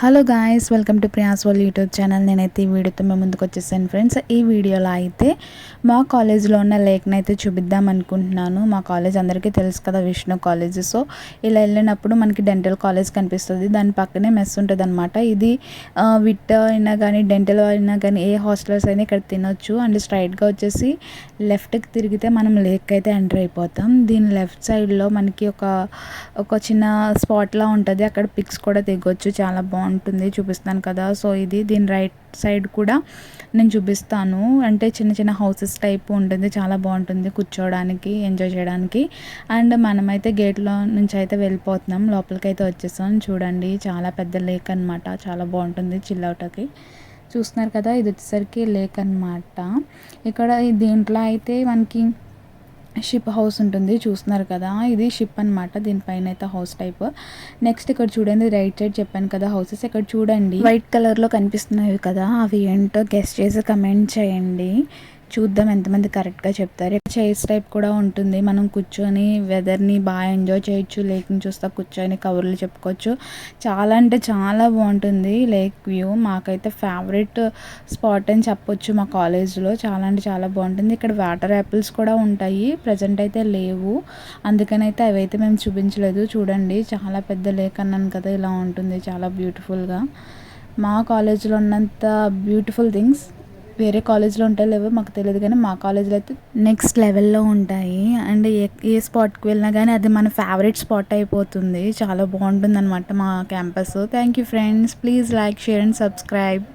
Hello guys, welcome to Priya's world YouTube channel. నేనైతే ఈ వీడియోతో మేము ముందుకు వచ్చేసాను ఫ్రెండ్స్. ఈ వీడియోలో అయితే మా కాలేజ్లో ఉన్న లేక్ని అయితే చూపిద్దాం అనుకుంటున్నాను. మా కాలేజ్ అందరికీ తెలుసు కదా, విష్ణు కాలేజ్. సో ఇలా వెళ్ళినప్పుడు మనకి డెంటల్ కాలేజ్ కనిపిస్తుంది. దాని పక్కనే మెస్ ఉంటుంది అనమాట. ఇది విట్ అయినా కానీ డెంటల్ అయినా కానీ ఏ హాస్టల్స్ అయినా ఇక్కడ తినొచ్చు. అండ్ స్ట్రైట్గా వచ్చేసి లెఫ్ట్కి తిరిగితే మనం లేక్ అయితే ఎంటర్ అయిపోతాం. దీని లెఫ్ట్ సైడ్లో మనకి ఒక చిన్న స్పాట్లా ఉంటుంది. అక్కడ పిక్స్ కూడా దిగొచ్చు, చాలా బాగుంటుంది, చూపిస్తాను కదా. సో ఇది దీని రైట్ సైడ్ కూడా నేను చూపిస్తాను. అంటే చిన్న చిన్న హౌసెస్ టైప్ ఉంటుంది, చాలా బాగుంటుంది కూర్చోవడానికి, ఎంజాయ్ చేయడానికి. అండ్ మనమైతే గేట్లో నుంచి అయితే వెళ్ళిపోతున్నాం, లోపలికి అయితే వచ్చేసాం. చూడండి, చాలా పెద్ద లేక్ అనమాట, చాలా బాగుంటుంది చిల్ అవుట్కి. చూస్తున్నారు కదా, ఇది వచ్చేసరికి లేక్ అనమాట. ఇక్కడ దీంట్లో అయితే మనకి షిప్ హౌస్ ఉంటుంది, చూస్తున్నారు కదా, ఇది షిప్ అనమాట. దీనిపైన అయితే హౌస్ టైప్. నెక్స్ట్ ఇక్కడ చూడండి, రైట్ సైడ్ చెప్పాను కదా హౌసెస్, ఇక్కడ చూడండి వైట్ కలర్లో కనిపిస్తున్నాయి కదా, అవి ఏంటో గెస్ చేసి కమెంట్ చేయండి. చూద్దాం ఎంతమంది కరెక్ట్గా చెప్తారు. చైర్స్ టైప్ కూడా ఉంటుంది, మనం కూర్చొని వెదర్ని బాగా ఎంజాయ్ చేయొచ్చు. లేక్ని చూస్తా కూర్చొని కబుర్లు చెప్పుకోవచ్చు. చాలా అంటే చాలా బాగుంటుంది లేక్ వ్యూ. మాకైతే ఫేవరెట్ స్పాట్ అని చెప్పొచ్చు మా కాలేజ్లో. చాలా అంటే చాలా బాగుంటుంది. ఇక్కడ వాటర్ యాపిల్స్ కూడా ఉంటాయి, ప్రజెంట్ అయితే లేవు, అందుకనైతే అవి అయితే మేము చూపించలేదు. చూడండి, చాలా పెద్ద లేక్ అన్నాను కదా, ఇలా ఉంటుంది చాలా బ్యూటిఫుల్గా. మా కాలేజ్లో ఉన్నంత బ్యూటిఫుల్ థింగ్స్ వేరే కాలేజ్లో ఉంటాయి లేవో మాకు తెలియదు, కానీ మా కాలేజ్లో అయితే నెక్స్ట్ లెవెల్లో ఉంటాయి. అండ్ ఏ స్పాట్కి వెళ్ళినా కానీ అది మన ఫేవరెట్ స్పాట్ అయిపోతుంది. చాలా బాగుంటుంది అనమాట మా campus. Thank you friends, please like, share and subscribe.